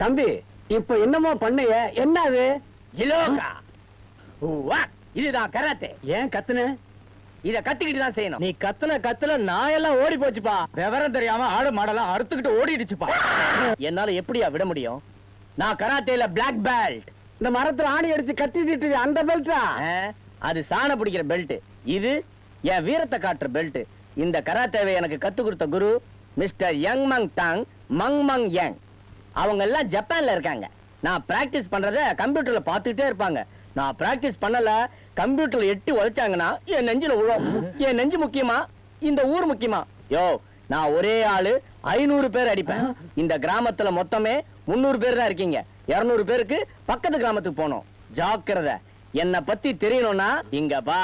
தம்பி, இப்ப என்னமோ பண்ணைய என்ன அது? இதுதான் கராத்தே. ஏன் கத்துன? இத கத்துக்கிட்டு தான் செய்யணும். நீ கத்துல நாயெல்லாம் ஓடி போச்சுப்பா. விவரம் தெரியாம ஆடு மாடெல்லாம் அறுத்துக்கிட்டு ஓடிடுச்சுப்பா. என்னால எப்படியா விட முடியும்? நான் கராத்தேல பிளாக் பெல்ட். இந்த மரத்துல ஆணி அடிச்சு கத்தி தீட்டு அந்த பெல்ட்டா? அது சாண பிடிக்கிற பெல்ட். இது என் வீரத்தை காட்டுற பெல்ட். இந்த கராத்தேவை எனக்கு கத்து கொடுத்த குரு மிஸ்டர் யங் மங் டாங் மங் மங் யங். அவங்க எல்லாம் ஜப்பான்ல இருக்காங்க. நான் பிராக்டிஸ் பண்றத கம்ப்யூட்டர்ல பாத்துக்கிட்டே இருப்பாங்க. நான் பிராக்டிஸ் பண்ணல, கம்ப்யூட்டர்ல எட்டி உதைச்சாங்கன்னா என் நெஞ்சில விழும். என் நெஞ்சு முக்கியமா இந்த ஊர் முக்கியமா? யோ, நான் ஒரே ஆளு 500 பேர் அடிப்பேன். இந்த கிராமத்துல மொத்தமே 300 பேர் தான் இருக்கீங்க. 200 பேருக்கு பக்கத்து கிராமத்துக்கு போனோம். ஜாக்கிரதை. என்ன பத்தி தெரியணும்னா இங்க பா.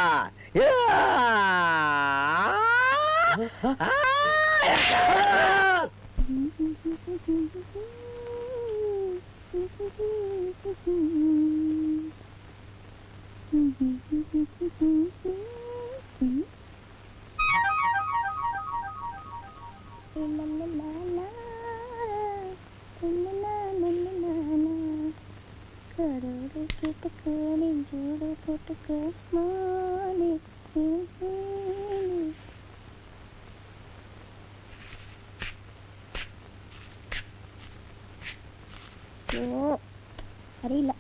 சரியில்லை.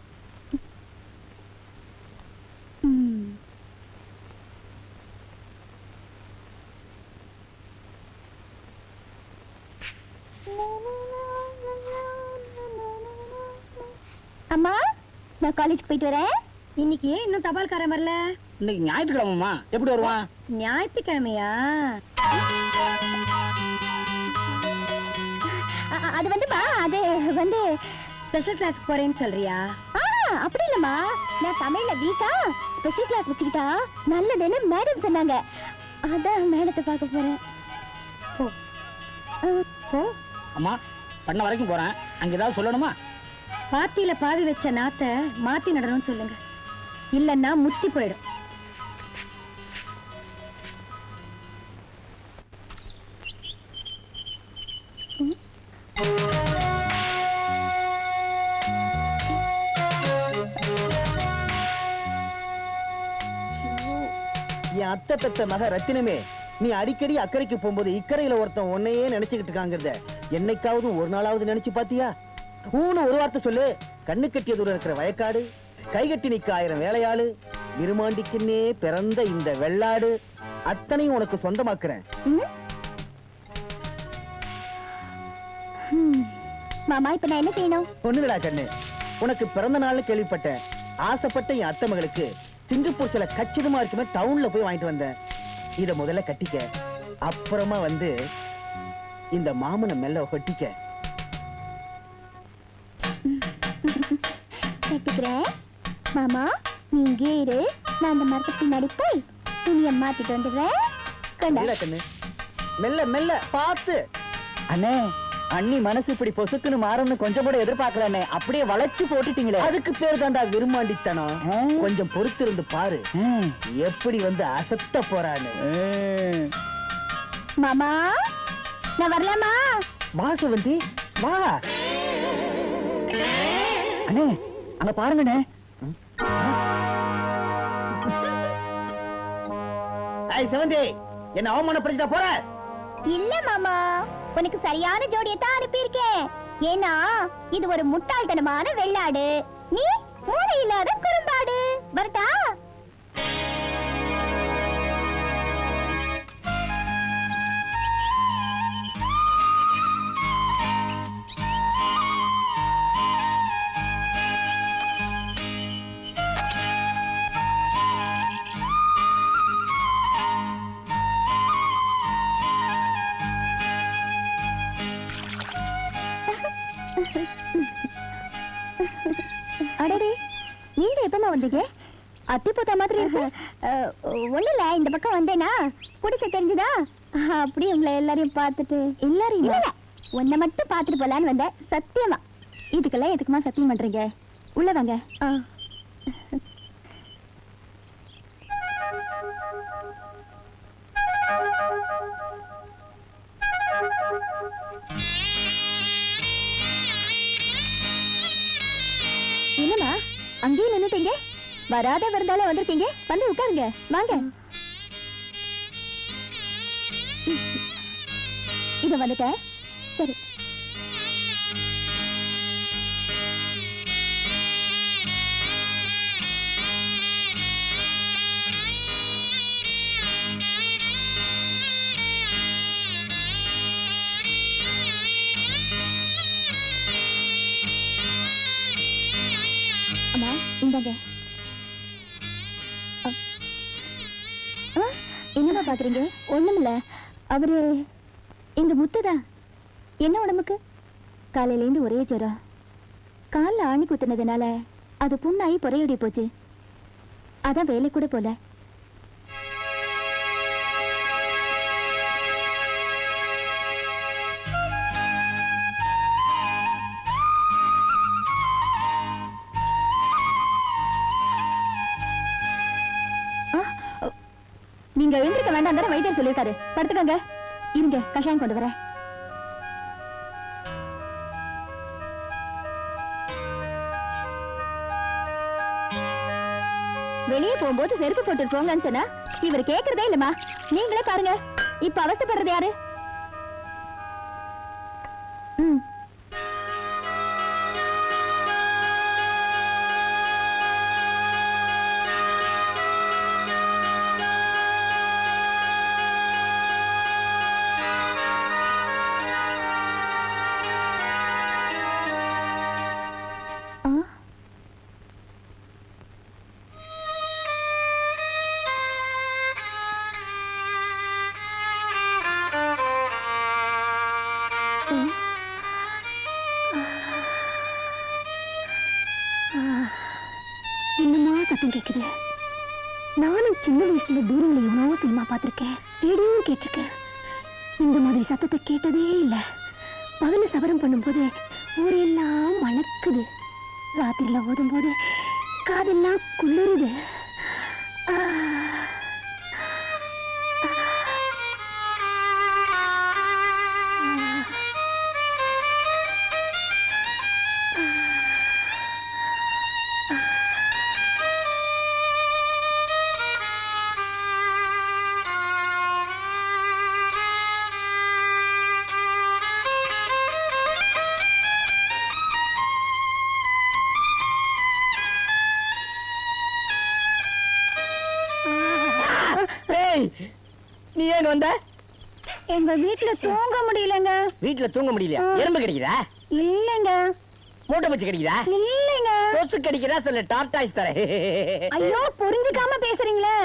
அம்மா, நான் காலேஜ்க்கு போயிட்டு வரேன். இன்னைக்கு இன்னும் தபால்காரன் வரல. இன்னைக்கு ஞாயிற்றுக்கிழமைமா, எப்படி வருவான்? ஞாயிற்றுக்கிழமையா? அது வந்துமா, அது வந்து ஸ்பெஷல் கிளாஸ்க்கு போறேன்னு சொல்றியா? அப்படி இல்லம்மா, நான் தமிழ்ல வீக்கா ஸ்பெஷல் கிளாஸ் வச்சுக்கிட்டா நல்லதுன்னு மேடம் சொன்னாங்க. அதான் மேடத்தை பார்க்க போறேன். அம்மா, பண்ண வரைக்கும் போறேன். அங்க ஏதாவது சொல்லணுமா? பாத்தியில பாவி வச்ச நாத்த மாத்தி நடணும்னு சொல்லுங்க, இல்லன்னா முத்தி போயிடும். என் அத்தை பெத்த மக ரத்தினமே, நீ அடிக்கடி அக்கறைக்கு போகும்போது இக்கரையில ஒருத்தன் உன்னையே நினைச்சுக்கிட்டு இருக்காங்கிறத என்னைக்காவது ஒரு நாளாவது நினைச்சு பாத்தியா? ஊன்னு ஒரு வார்த்தை சொல்லு. கண்ணு கட்டிய தூரம் இருக்கிற வயக்காடு, கைகட்டி நிக்க 1000 வேலையாளு, விருமாண்டிக்குன்னே பிறந்த இந்த வெள்ளாடு அத்தனையும் உனக்கு சொந்தமாக்குறேன். மாமா, இப்ப நான் என்ன செய்யணும்? ஒண்ணுடா கண்ணு, உனக்கு பிறந்த நாள்னு கேள்விப்பட்டேன். ஆசைப்பட்ட என் அத்தை மகளுக்கு சிங்கப்பூர் சில கச்சிதமா இருக்குமே டவுன்ல போய் வாங்கிட்டு வந்தேன். இத முதல்ல கட்டிக்க, அப்புறமா வந்து இந்த மாமனை மெல்ல ஒட்டிக்க. கட்டிக்கிறேன். மாமா, நீங்க இரு, நான் அந்த மரத்துக்கு பின்னாடி போய் துணியை மாத்திட்டு வந்துடுறேன். கண்ணு, மெல்ல மெல்ல பாத்து. அண்ணே, அண்ணி மனசு இப்படி பொசுக்குன்னு மாறும்னு கொஞ்சம் கூட எதிர்பார்க்கல. அப்படியே வளைச்சு போட்டுட்டீங்களே. அதுக்கு பேர் தான்டா விரும்மாண்டித்தனம். கொஞ்சம் பொறுத்திருந்து பாரு எப்படி வந்து அசத்த போறான்னு. மாமா, நான் வரலாமா? வா சுவந்தி, வா. அண்ணே, அங்க பாருங்கண்ணே. சிவந்தி, என்ன அவமானப்படுத்திட்டா போற? இல்ல மாமா, உனக்கு சரியான ஜோடியத்தான் அனுப்பியிருக்கேன். ஏன்னா இது ஒரு முட்டாள்தனமான வெள்ளாடு, நீ மூளை இல்லாத குறும்பாடு. வரட்டா? அடடே, நீங்க எப்பமா வந்தீங்க? அத்தி போத்தா மாதிரி இருக்கு. ஒண்ணு இல்ல, இந்த பக்கம் வந்தேனா குடிசை தெரிஞ்சுதா, அப்படியே உங்களை எல்லாரையும் பார்த்துட்டு. எல்லாரையும் இல்ல, உன்னை மட்டும் பார்த்துட்டு போலான்னு வந்தேன். சத்தியமா. இதுக்கெல்லாம் எதுக்குமா சத்தியம் பண்றீங்க? உள்ள வாங்க. என்னம்மா அங்கேயே நின்னுட்டீங்க? வராத விருந்தாலே வந்திருக்கீங்க, வந்து உட்காருங்க. வாங்க. இத வந்துட்டேன். சரி. அம்மா இந்தாங்க. என்னமா பாக்குறீங்க? ஒண்ணுமில்ல, அவரு எங்க முத்துதான். என்ன உடம்புக்கு? காலையில இருந்து ஒரே ஜுரம். கால்ல ஆணி குத்துனதுனால அது புண்ணாயி பொறையோடி போச்சு. அதான் வேலை கூட போல. நீங்க எழுந்திருக்க வேண்டாம் தானே வைத்தியர் சொல்லியிருக்காரு. படுத்துக்கங்க. இருங்க, கஷாயம் கொண்டு வரேன். வெளியே போகும்போது செருப்பு போட்டு போங்கன்னு சொன்னா இவர் கேக்குறதே இல்லம்மா. நீங்களே பாருங்க, இப்ப அவஸ்தைப்படுறது யாரு? என்னமா சத்தம் கேக்குது? நானும் சின்ன வயசுல தூரங்களை எவ்வளவோ சினிமா பார்த்திருக்கேன், ரேடியோவும் கேட்டிருக்கேன். இந்த மாதிரி சத்தத்தை கேட்டதே இல்ல. பகல சவரம் பண்ணும்போது ஊரெல்லாம் மணக்குது, ராத்திரில ஓதும் போது காதெல்லாம் குளிருது. நீ ஏன் வந்த? எங்க வீட்டுல தூங்க முடியலங்க. வீட்டுல தூங்க முடியலையா? எறும்பு கடிக்குதா? இல்லங்க. மூட்டை பூச்சி கடிக்குதா? இல்லங்க. கொசு கடிக்குதா? சொல்லு, டார்டாய்ஸ் தரேன். ஐயோ, புரிஞ்சுக்காம பேசுறீங்களே.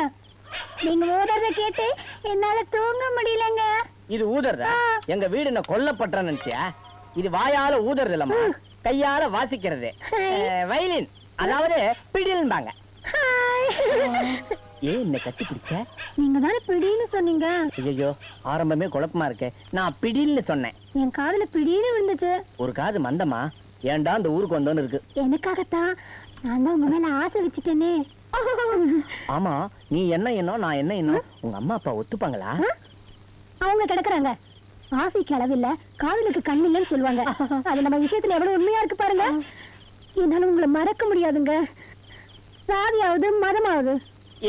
நீங்க ஊதறத கேட்டு என்னால தூங்க முடியலங்க. இது ஊதறதா? எங்க வீடு என்ன கொல்லப்பட்டறன்னு நினைச்சியா? இது வாயால ஊதறது இல்லம்மா, கையால வாசிக்கிறது. வயலின், அதாவது பிடில்பாங்க. ஏன் என்ன கட்டி பிடிச்ச? நீங்க தானே பிடின்னு சொன்னீங்க. ஐயோ, ஆரம்பமே குழப்பமா இருக்கு. நான் பிடில்னு சொன்னேன். என் காதுல பிடின்னு விழுந்துச்சு. ஒரு காது மந்தமா, ஏன்டா அந்த ஊருக்கு வந்தோன்னு இருக்கு. எனக்காகத்தான். நான் தான் உங்க மேல ஆசை வச்சுட்டேனே. ஆமா, நீ என்ன என்ன நான் என்ன என்ன, உங்க அம்மா அப்பா ஒத்துப்பாங்களா? அவங்க கிடக்குறாங்க. ஆசைக்கு அளவில்ல, காதலுக்கு கண் இல்லைன்னு சொல்லுவாங்க. அது நம்ம விஷயத்துல எவ்வளவு உண்மையா இருக்கு பாருங்க. என்னால உங்களை மறக்க முடியாதுங்க. சாதியாவது மதமாவது.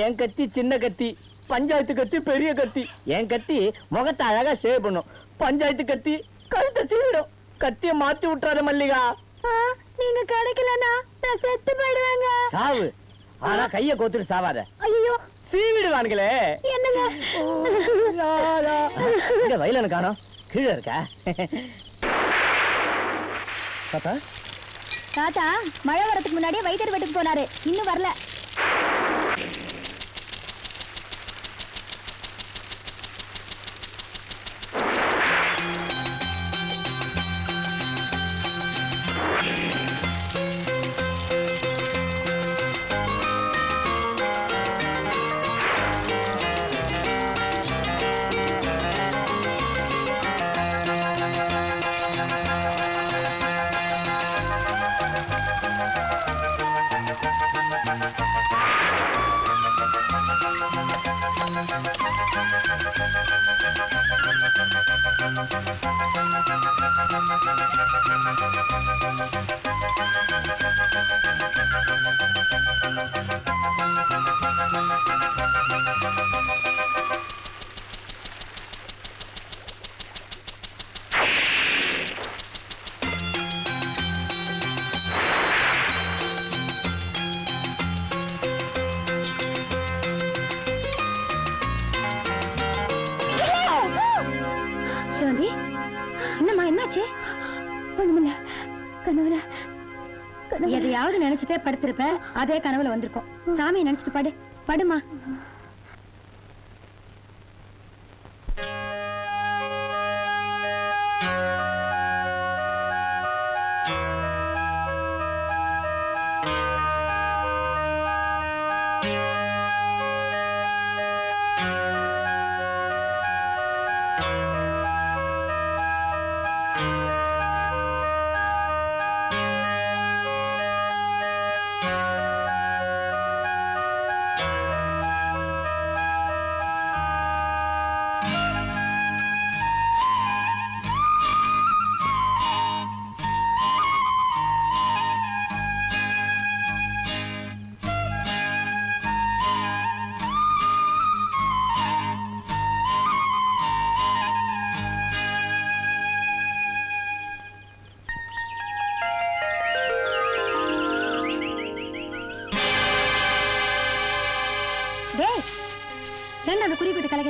என் கத்தி சின்ன கத்தி, பஞ்சாயத்து கத்தி பெரிய கத்தி. என் கத்தி முகத்தை அழகா சேவ் பண்ணும், பஞ்சாயத்து கத்தி கழுத்தை சீவிடும். கத்திய மாத்தி விட்டுறாத மல்லிகா. நீங்க கிடைக்கலனா நான் செத்து போயிடுவேங்க. சாவு, ஆனா கைய கோத்துட்டு சாவாத. ஐயோ, சீவிடுவானுங்களே. என்னங்க இந்த வயலனு காணோம், கீழே இருக்கா? தாத்தா தாத்தா மழை வரதுக்கு முன்னாடியே வைத்தியர் வீட்டுக்கு போனாரு, இன்னும் வரல. என்னாச்சு? ஒண்ணுமில்ல. கனவுல எதையாவது நினைச்சிட்டே படுத்திருப்ப, அதே கனவுல வந்திருக்கும். சாமியை நினைச்சிட்டு படு. படுமா.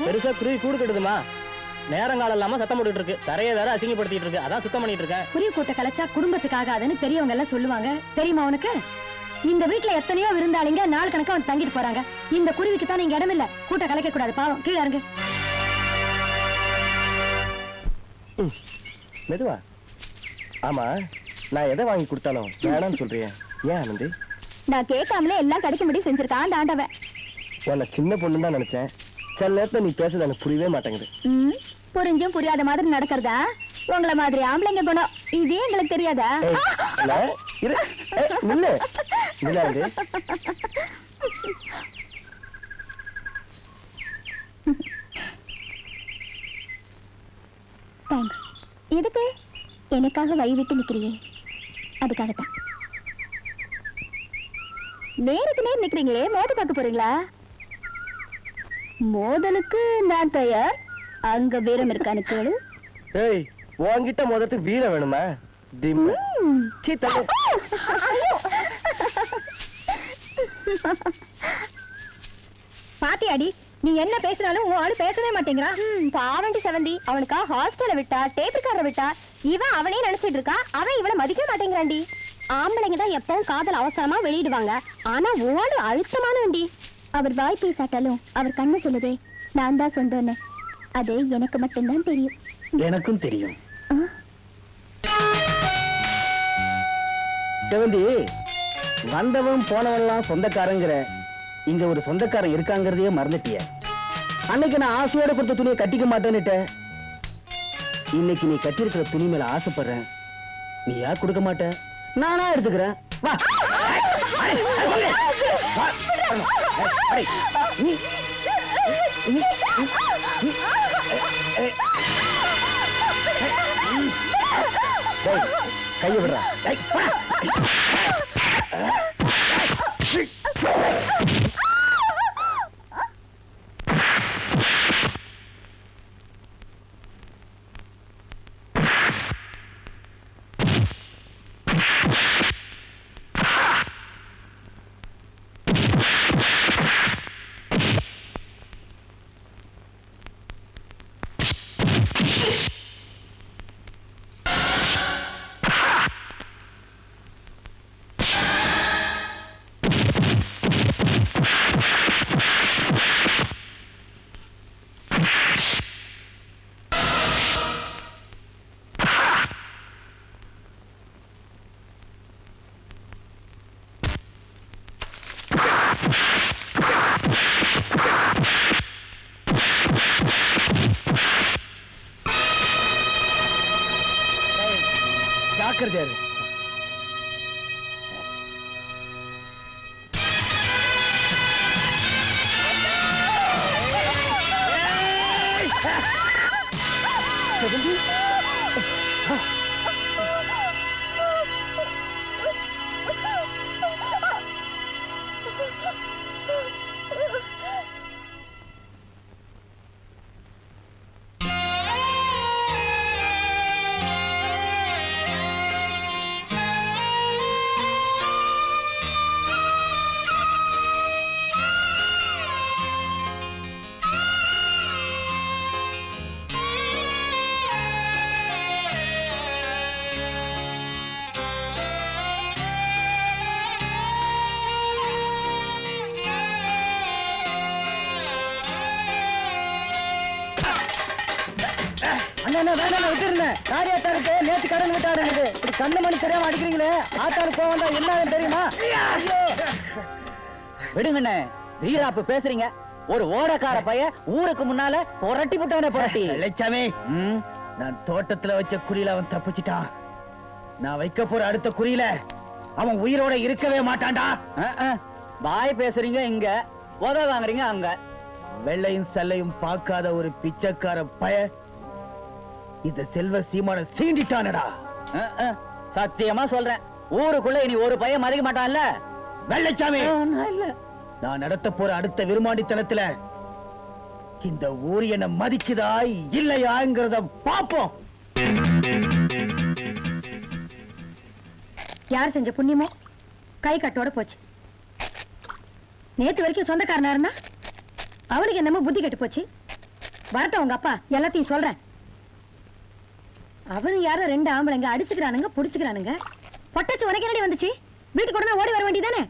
பெருசா குருவி கூடு கட்டுதுமா. நேரங்காலம் இல்லாம சத்தம் போட்டுட்டு இருக்கு. தரையை வேற அசிங்கப்படுத்திட்டு இருக்கு. அதான் சுத்தம் பண்ணிட்டு இருக்கேன். குருவி கூட்ட கலைச்சா குடும்பத்துக்காக அதுன்னு பெரியவங்க எல்லாம் சொல்லுவாங்க. தெரியுமா உனக்கு? இந்த வீட்டுல எத்தனையோ விருந்தாளிங்க நாள் கணக்கா வந்து தங்கிட்டு போறாங்க. இந்த குருவிக்கு தான் நீங்க இடம் இல்ல. கூட்ட கலைக்க கூடாது. பாவம். கீழே இறங்கு. மெதுவா. ஆமா, நான் எதை வாங்கி கொடுத்தாலும் வேணாம்னு சொல்றேன். ஏன் ஆனந்தி? நான் கேட்காமலே எல்லாம் கிடைக்க முடியும் செஞ்சிருக்கான் அந்த ஆண்டவன். உன்னை சின்ன பொண்ணு தான் நினைச்சேன். சில நேரத்துல நீ பேசுறது எனக்கு புரியவே மாட்டேங்குது. புரிஞ்சும் புரியாத மாதிரி நடக்கிறதா? உங்களை மாதிரி ஆம்பளைங்க குணம். இதே எங்களுக்கு தெரியாதா? தேங்க்ஸ். எதுக்கு? எனக்காக வழி விட்டு நிக்கிறியே, அதுக்காகத்தான். நேருக்கு நேர் நிக்கிறீங்களே, மோத பார்க்க போறீங்களா? மோதலுக்கு நான் தயார். அங்க வீரம் இருக்கான்னு கேளு. ஏய், உன்கிட்ட மோதத்துக்கு வீரம் வேணுமா? பாத்தியாடி, நீ என்ன பேசினாலும் உன் ஆளு பேசவே மாட்டேங்கிறா. பாவண்டி செவந்தி, அவனுக்கா ஹாஸ்டல்ல விட்டா, டேப் ரெக்கார்டரை விட்டா, இவன் அவனே நினைச்சிட்டு இருக்கா. அவன் இவனை மதிக்க மாட்டேங்கிறான்டி. ஆம்பளைங்க தான் எப்பவும் காதல் அவசரமா வெளியிடுவாங்க. ஆனா உன் ஆளு அழுத்தமான வண்டி. அவர் வாய் பேசாட்டாலும் அவர் கண்ணு சொல்லுதே நான் தான் சொந்தம்னு. அது எனக்கு மட்டும்தான் தெரியும். எனக்கும் தெரியும். செவந்தி, வந்தவன் போனவெல்லாம் சொந்தக்காரங்கிற, இங்க ஒரு சொந்தக்காரன் இருக்காங்கிறதையே மறந்துட்டிய. அன்னைக்கு நான் ஆசையோட கொடுத்த துணியை கட்டிக்க மாட்டேன்னுட்ட. இன்னைக்கு நீ கட்டிருக்கிற துணி மேல ஆசைப்படுறேன். நீ யார் கொடுக்க மாட்ட, நானா எடுத்துக்கிறேன். வா. கைய விடுறா. ஜாக்கிரதையா இரு. அண்ணா வேணாம் விட்டுருந்தேன். காரியாத்தா இருக்கு, நேத்து கடன் விட்டாரு. இப்படி கண்ணு மணி தெரியாம அடிக்கிறீங்களே, ஆத்தாரு கோவம் தான் என்ன தெரியுமா? ஐயோ விடுங்கண்ணே, வீராப்பு பேசுறீங்க. ஒரு ஓடக்கார பைய ஊருக்கு முன்னால புரட்டி விட்டானே புரட்டி. லட்சாமி, நான் தோட்டத்துல வச்ச குறியில அவன் தப்பிச்சிட்டான். நான் வைக்க போற அடுத்த குறியில அவன் உயிரோட இருக்கவே மாட்டான்டா. பாய் பேசுறீங்க இங்க, உத வாங்குறீங்க அங்க. வெள்ளையும் சல்லையும் பார்க்காத ஒரு பிச்சைக்கார பய இந்த செல்வ சீமான சீண்டிட்டானடா. சத்தியமா சொல்றேன், ஊருக்குள்ள இனி ஒரு பையன் மதிக்க மாட்டான்ல. வெள்ளைச்சாமி, நான் நடத்த போற அடுத்த விருமாண்டித்தனத்துல இந்த ஊர் என்ன மதிக்குதா இல்லையாங்கிறத பாப்போம். யார் செஞ்ச புண்ணியமோ கை கட்டோட போச்சு. நேத்து வரைக்கும் சொந்தக்காரனா இருந்தா அவனுக்கு என்னமோ புத்தி கெட்டு போச்சு. வரட்டும் உங்க அப்பா, எல்லாத்தையும் சொல்றேன். அவனு யாரும் 2 ஆம்பளைங்க அடிச்சுக்கிறானுங்க, புடிச்சுக்கிறானுங்க. பொட்டச்சு உனக்கு என்னடி வந்துச்சு? வீட்டுக்கு உடனே ஓடி வர வேண்டியதானே?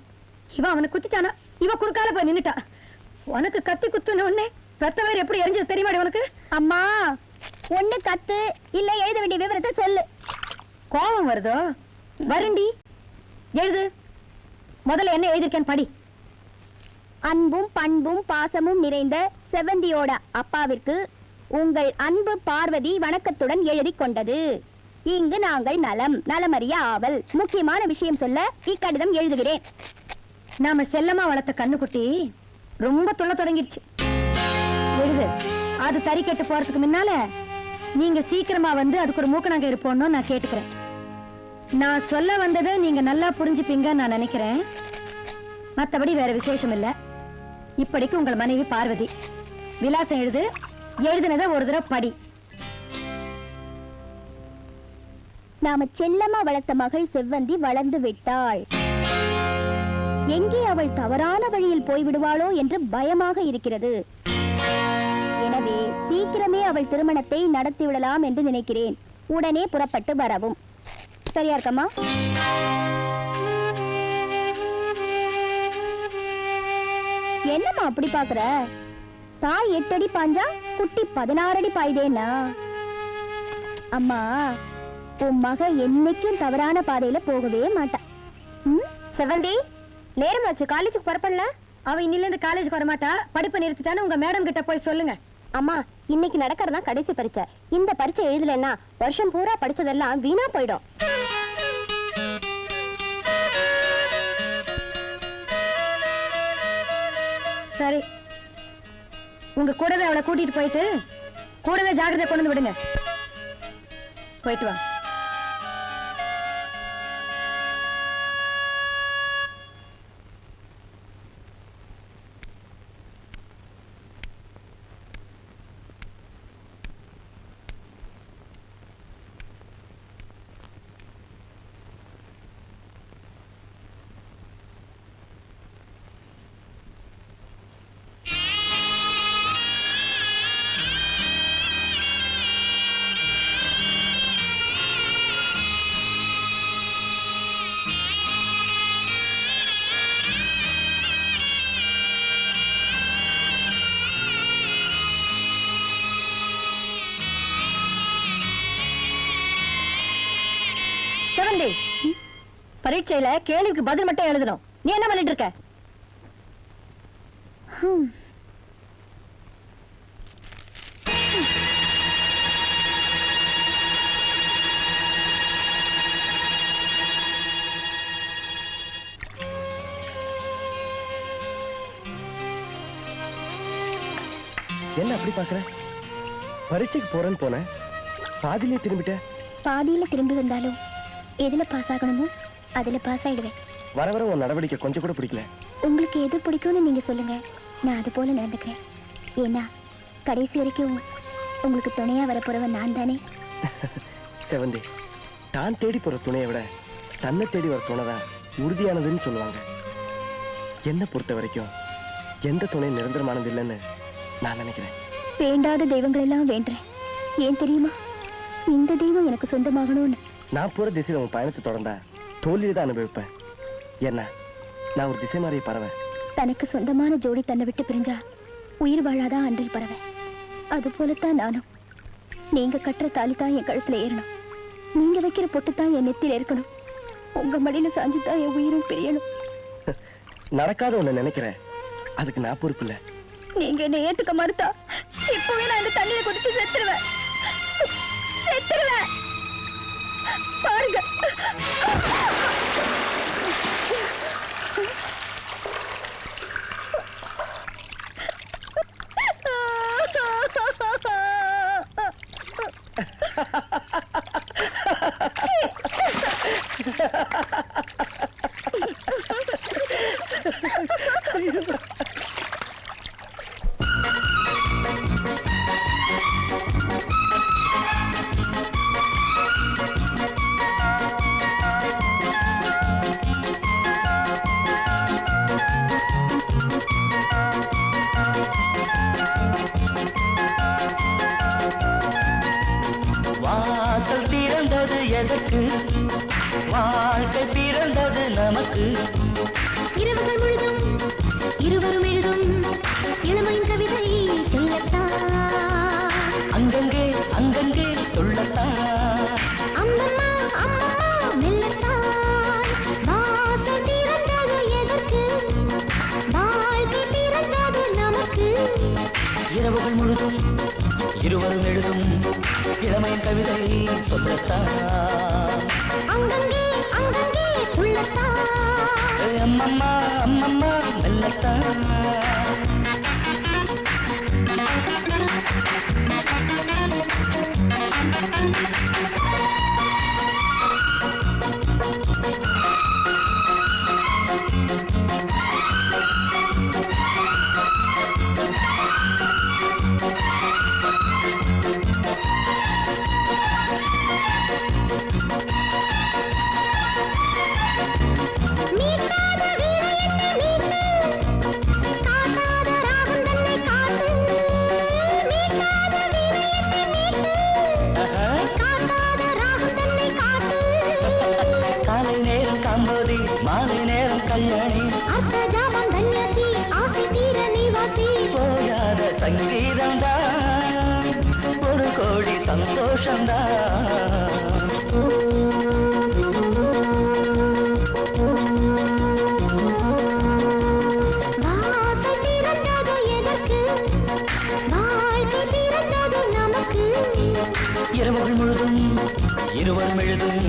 இவன் அவனை குத்திட்டானா, இவ குறுக்கால போய் நின்னுட்டா. உனக்கு கத்தி குத்துன உடனே ரத்த வேறு எப்படி எரிஞ்சது தெரியுமாடி உனக்கு? அம்மா, ஒண்ணு கத்து இல்ல எழுத வேண்டிய விவரத்தை சொல்லு. கோபம் வருதோ? வருண்டி, எழுது. முதல்ல என்ன எழுதிருக்கேன் படி. அன்பும் பண்பும் பாசமும் நிறைந்த செவந்தியோட அப்பாவிற்கு உங்கள் அன்பு பார்வதி வணக்கத்துடன் எழுதி கொண்டது. இங்கு நாங்கள் நலமறிய ஆவல். முக்கியமான விஷயம் சொல்ல இக்கடிதம் எழுதுகிறேன். நாம செல்லமா வளர்த்த கண்ணுக்குட்டி ரொம்ப துள்ள தொடங்கிருச்சு. எழுது. அது தறி கெட்டு போறதுக்கு முன்னால நீங்க சீக்கிரமா வந்து அதுக்கு ஒரு மூக்க நாங்க இருப்போம்னு நான் கேட்டுக்கிறேன். நான் சொல்ல வந்ததை நீங்க நல்லா புரிஞ்சுப்பீங்க நான் நினைக்கிறேன். மத்தபடி வேற விசேஷம் இல்ல. இப்படிக்கு உங்கள் மனைவி பார்வதி. விலாசம் எழுது. எழுதுனத ஒரு தடவை படி. நாம செல்லமா வளர்த்த மகள் செவ்வந்தி வளர்ந்து விட்டாள். எங்கே அவள் தவறான வழியில் போய்விடுவாளோ என்று பயமாக இருக்கிறது. எனவே சீக்கிரமே அவள் திருமணத்தை நடத்திவிடலாம் என்று நினைக்கிறேன். உடனே புறப்பட்டு வரவும். சரியா இருக்கம்மா? என்னம்மா அப்படி பாக்குற? தாய் 8 அடி பாஞ்சா குட்டி 16 அடி பாய்தேன்னா? அம்மா, உன் மக என்னைக்கும் தவறான பாதையில போகவே மாட்டா. செவந்தி, நேரம் ஆச்சு, காலேஜுக்கு புறப்படல. அவ இன்னில இருந்து காலேஜுக்கு வரமாட்டா. படிப்பை நிறுத்திட்டான்னு உங்க மேடம் கிட்ட போய் சொல்லுங்க. அம்மா, இன்னைக்கு நடக்கிறதா கடைசி பரீட்சை. இந்த பரீட்சை எழுதலன்னா வருஷம் பூரா படிச்சதெல்லாம் வீணா போயிடும். சரி, உங்க கூடவே அவளை கூட்டிட்டு போயிட்டு கூடவே ஜாக்கிரதை கொண்டு வந்து விடுங்க. போயிட்டு வா. செவந்தி, பரீட்சையில கேள்விக்கு பதில் மட்டும் எழுதணும். நீ என்ன பண்ணிட்டு இருக்க? என்ன அப்படி பாக்குற? பரீட்சைக்கு போறேன்னு போன, பாதியிலே திரும்பிட்ட. பாதியில திரும்பி வந்தாலும் எதுல பாஸ் ஆகணுமோ அதுல பாஸ் ஆயிடுவேன். வர வர உன் நடவடிக்கை கொஞ்சம் கூட பிடிக்கல. உங்களுக்கு எது பிடிக்கும்னு நீங்க சொல்லுங்க, நான் அது போல நடந்துக்கிறேன். ஏன்னா கடைசி வரைக்கும் உங்களுக்கு துணையா வரப்போறவன் நான் தானே. செவந்தி, தான் தேடி போற துணையை விட தன்னை தேடி வர துணைதான் உறுதியானதுன்னு சொல்லுவாங்க. என்னை பொறுத்த வரைக்கும் எந்த துணை நிரந்தரமானது இல்லைன்னு நான் நினைக்கிறேன். வேண்டாத தெய்வங்கள் எல்லாம் வேண்டேன். ஏன் தெரியுமா? இந்த தெய்வம் எனக்கு சொந்தமாகணும்னு. நான் போற திசையில உன் பயணத்தை தொடர்ந்தா தோல்வியை தான் அனுபவிப்பேன். என்ன, நான் ஒரு திசை மாறிய பறவை. தனக்கு சொந்தமான ஜோடி தன்னை விட்டு பிரிஞ்சா உயிர் வாழாதான் அன்றில் பறவை. அது போலத்தான் நானும். நீங்க கட்டுற தாலி தான் என் கழுத்துல ஏறணும். நீங்க வைக்கிற பொட்டு தான் என் நெத்தியில இருக்கணும். உங்க மடியில சாஞ்சு தான் என் உயிரும் பிரியணும். நடக்காத ஒண்ணு நினைக்கிறேன், அதுக்கு நான் பொறுப்பு இல்ல. நீங்க என்ன ஏத்துக்க மறுத்தா இப்பவே நான் இந்த தண்ணியை குடிச்சு செத்துருவேன். செத்துருவேன். பாருங்க. வாசல் திறந்தது எதற்கு, வாழ்க்கை பிறந்தது நமக்கு. இரவுகள் முழுதும் இருவரும் எழுதும் இளமையின் கவிதை சொல்லத்தான். அங்கங்கே அங்கங்கே சொல்லத்தான். அம்மம்மா அம்மம்மா மெல்லத்தான். வாசல் திறந்தது எதற்கு, வாழ்க்கை பிறந்தது நமக்கு. இரவுகள் முழுதும் இருவரும் எழுதும் இளமையின் கவிதை சொல்லத்தான். அங்கங்கே அங்கங்கே உள்ளத்தான். அம்மம்மா அம்மம்மா மெல்லத்தான். மீட்டாத வீணை என்னை மீட்டு, காட்டாத ராகம் தன்னை காட்டு. மீட்டாத வீணை என்னை மீட்டு, காட்டாத ராகம் தன்னை காட்டு. காலை நேரம் காம்போதி, மாலை நேரம் கல்யாணி, அர்த்த ஜாமம் தன்யசி, ஆசை தீர நீ வாசி. போயாத சங்கீதம்தான், ஒரு கோடி சந்தோஷம்தான். வாசல் திறந்தது எதற்கு, வாழ்க்கை பிறந்தது நமக்கு. இரவுகள் முழுதும் இருவரும் எழுதும்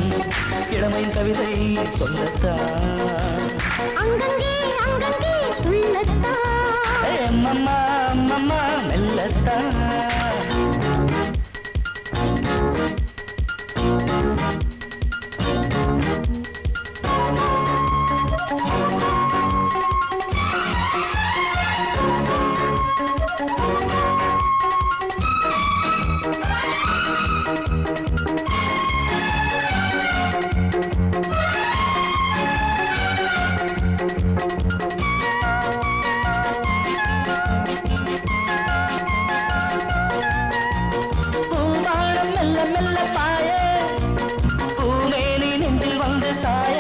இளமையின் கவிதை சொல்லத்தான். அங்கங்கே அங்கங்கே துள்ளத்தான். அம்மம்மா அம்மம்மா மெல்லத்தான். பூவானம் மெல்ல மெல்ல பாய, பூமேனி நெஞ்சில் வந்து சாய.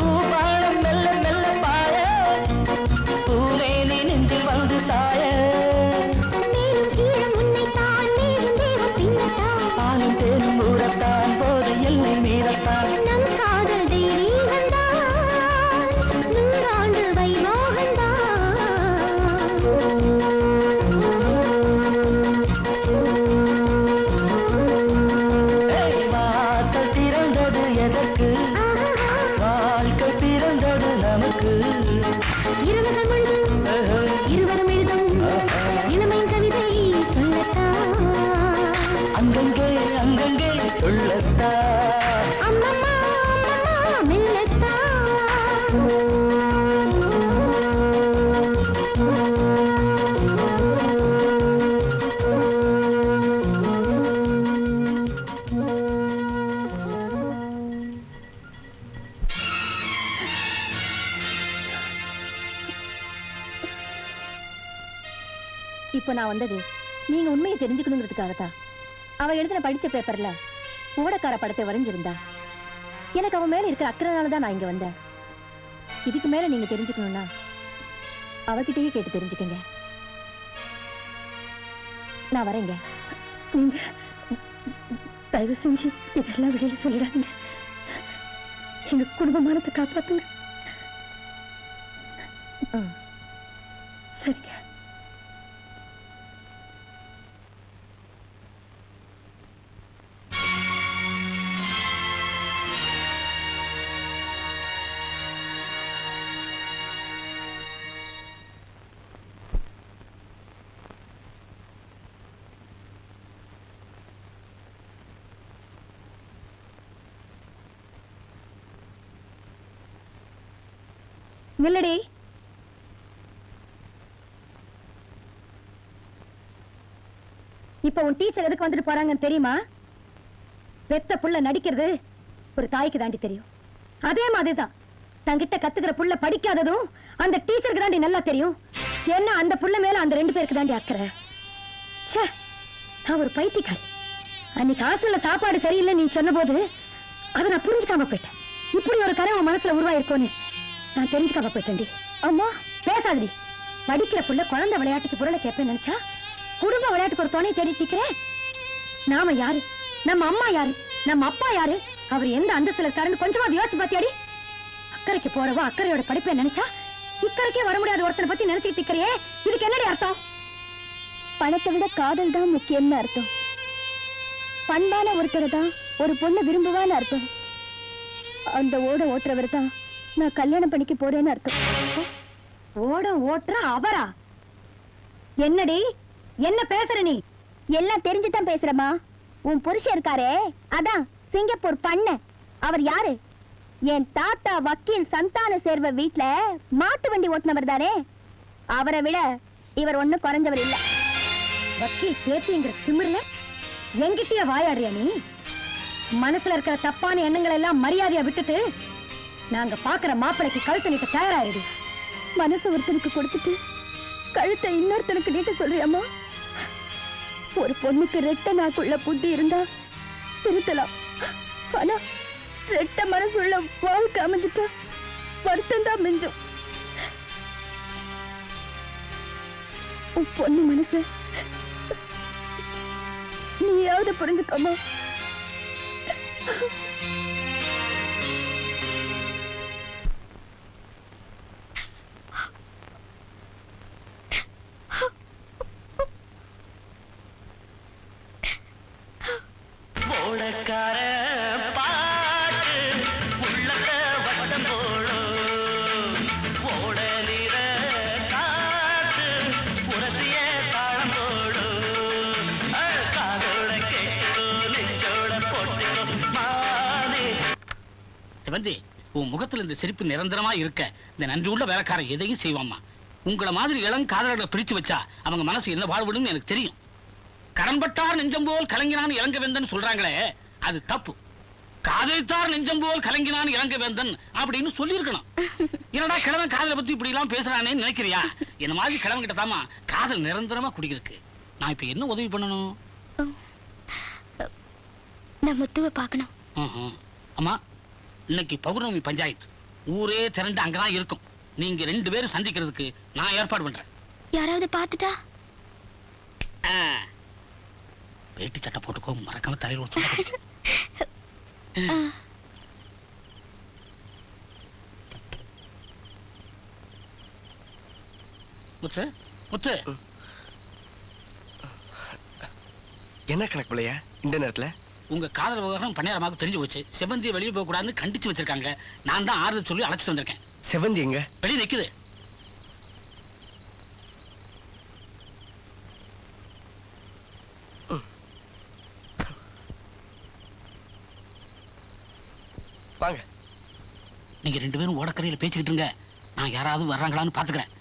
பூவானம் மெல்ல மெல்ல பாய, பூமேனி நெஞ்சில் வந்து சாய. மேலும் கீழும் உன்னைத்தான், மேலும் தேவம் பின்னத்தான். பாலும் தேனும் ஊறத்தான், போது எல்லை மீறத்தான். நம் காதல் தெய்வீகந்தான், நூறாண்டு வைபோகந்தான். வாசல் திறந்தது எதற்கு, வாழ்க்கை பிறந்தது நமக்கு. இரவுகள் முழுதும் இருவரும் எழுதும் இளமையின் கவிதை சொல்லத்தான். அங்கங்கே அங்கங்கே சொல்லத்தான். அம்மம்மா அம்மம்மா மெல்லத்தான். இப்போ நான் வந்தது நீங்க உண்மையை தெரிஞ்சுக்கணுங்கிறதுக்காகத்தான். அவ எழுதின படிச்ச பேப்பர்ல ஓடக்கார படத்தை வரைஞ்சிருந்தா. எனக்கு அவன் மேல இருக்கிற அக்கறைனால தான் நான் இங்க வந்தேன். இதுக்கு மேல நீங்க தெரிஞ்சுக்கணும்னா அவகிட்டயே கேட்டு தெரிஞ்சுக்கங்க. நான் வரேங்க. நீங்க தயவு செஞ்சு இதெல்லாம் வெளியில சொல்லிடாதீங்க. எங்க குடும்பமானத்தை காப்பாத்துங்க. சரிங்க. நில்லடி. இப்ப உன் டீச்சர் எதுக்கு வந்துட்டு போறாங்கன்னு தெரியுமா? பெத்த புள்ள நடிக்கிறது ஒரு தாய்க்கு தாண்டி தெரியும். அதே மாதிரிதான் தங்கிட்ட கத்துக்கிற புள்ள படிக்காததும் அந்த டீச்சருக்கு தாண்டி நல்லா தெரியும். ஏன்னா அந்த புள்ள மேல அந்த 2 பேருக்கு தாண்டி அக்கறை. நான் ஒரு பைத்தியக்காரி. அன்னைக்கு ஹாஸ்டல்ல சாப்பாடு சரியில்லை நீ சொன்ன போது அதை நான் புரிஞ்சுக்காம போயிட்டேன். இப்படி ஒரு கரை உன் மனசுல உருவாயிருக்கோன்னு நான் தெரிஞ்சுக்காம போயிட்டேன்டி. அம்மா பேசாதடி. படிக்கிற புள்ள குழந்தை விளையாட்டுக்கு பொருளை கேட்பேன்னு நினைச்சா குடும்ப விளையாட்டுக்கு ஒரு துணை தேடிட்டு இருக்கிறேன். நாம யாரு? நம்ம அம்மா யாரு? நம்ம அப்பா யாரு? அவர் எந்த அந்தஸ்துல இருக்காருன்னு கொஞ்சமா யோசிச்சு பாத்தியாடி? அக்கறைக்கு போறவோ அக்கறையோட படிப்பை நினைச்சா இக்கறைக்கே வர முடியாத ஒருத்தனை பத்தி நினைச்சிட்டு இருக்கிறியே, இதுக்கு என்னடி அர்த்தம்? பணத்தை விட காதல் தான் முக்கியம்னு அர்த்தம். பண்பான ஒருத்தரை தான் ஒரு பொண்ணு விரும்புவான்னு அர்த்தம். அந்த ஓட ஓட்டுறவர் தான் நான் கல்யாணம் பண்ணிக்க போறேன்னு அர்த்தம். ஓட ஓட்டுற அவரா? என்னடி என்ன பேசுற நீ? எல்லாம் தெரிஞ்சுதான் பேசுறமா. உன் புருஷன் இருக்காரே அதான் சிங்கப்பூர் பண்ண. அவர் யாரு? என் தாத்தா வக்கீல் சந்தான சேர்வ வீட்ல மாட்டு வண்டி ஓட்டுனவர் தானே. அவரை விட இவர் ஒண்ணும் குறைஞ்சவர் இல்ல. வக்கீல் பேத்திங்கிற திமிர்ல எங்கிட்டயே வாயாடுறியா நீ? மனசுல இருக்கிற தப்பான எண்ணங்கள் எல்லாம் மரியாதையா விட்டுட்டு நாங்க பாக்குற மாப்பிளைக்கு கழுத்தை நீட்ட தயாராயிடு. மனசு ஒருத்தனுக்கு கொடுத்துட்டு கழுத்தை இன்னொருத்தனுக்கு நீட்ட சொல்றியாமா? ஒரு பொண்ணுக்கு ரெட்ட நாக்குள்ள புத்தி இருந்தா திருத்தலாம். ஆனா ரெட்ட மனசுள்ள வாழ்க்கை அமைஞ்சிட்டா வருத்தம் தான் மிஞ்சும். பொண்ணு மனசு நீயாவது புரிஞ்சுக்கோமா? வந்து உன் முகத்துல இந்த சிரிப்பு நிரந்தரமா இருக்க இந்த நன்றி உள்ள வேலைக்காரன் எதையும் செய்வாமா. உங்களை மாதிரி இளம் காதலர்களை பிரிச்சு வச்சா அவங்க மனசு என்ன பாடுபடும் எனக்கு தெரியும். கடன்பட்டார் நெஞ்சம் போல் கலங்கினான் இளங்க வேந்தன் சொல்றாங்களே அது தப்பு. காதலித்தார் நெஞ்சம் போல் கலங்கினான் இளங்க வேந்தன் அப்படின்னு சொல்லி இருக்கணும். என்னடா கிழவன் காதலை பத்தி இப்படி எல்லாம் பேசுறானே நினைக்கிறியா? என்ன மாதிரி கிழவன் கிட்ட தாமா காதல் நிரந்தரமா குடியிருக்கு. நான் இப்ப என்ன உதவி பண்ணணும்? நான் முத்துவை பார்க்கணும். அம்மா இன்னைக்கு பௌர்ணமி பஞ்சாயத்து ஊரே திரண்டு அங்கதான் இருக்கும். நீங்க 2 பேரும் சந்திக்கிறதுக்கு நான் ஏற்பாடு பண்றேன். யாராவது பார்த்துட்டா? வேட்டி சட்டை போட்டுக்கோ, மறக்காம தலையில் ஒரு முத்து முத்து. என்ன கணக்கு பிள்ளையா இந்த நேரத்துல? உங்க காதல் விவகாரம் பணியாரமாக தெரிஞ்சு போச்சு. செவந்தியை வெளியே போக கூடாதுன்னு கண்டிச்சு வச்சிருக்காங்க. நான் தான் ஆறுதல் சொல்லி அழைச்சிட்டு வந்திருக்கேன். செவந்தி எங்க? வெளியே நிக்குது. வாங்க. நீங்க 2 பேரும் ஓடக்கரையில பேசிக்கிட்டு இருங்க. நான் யாராவது வர்றாங்களான்னு பாத்துக்கிறேன்.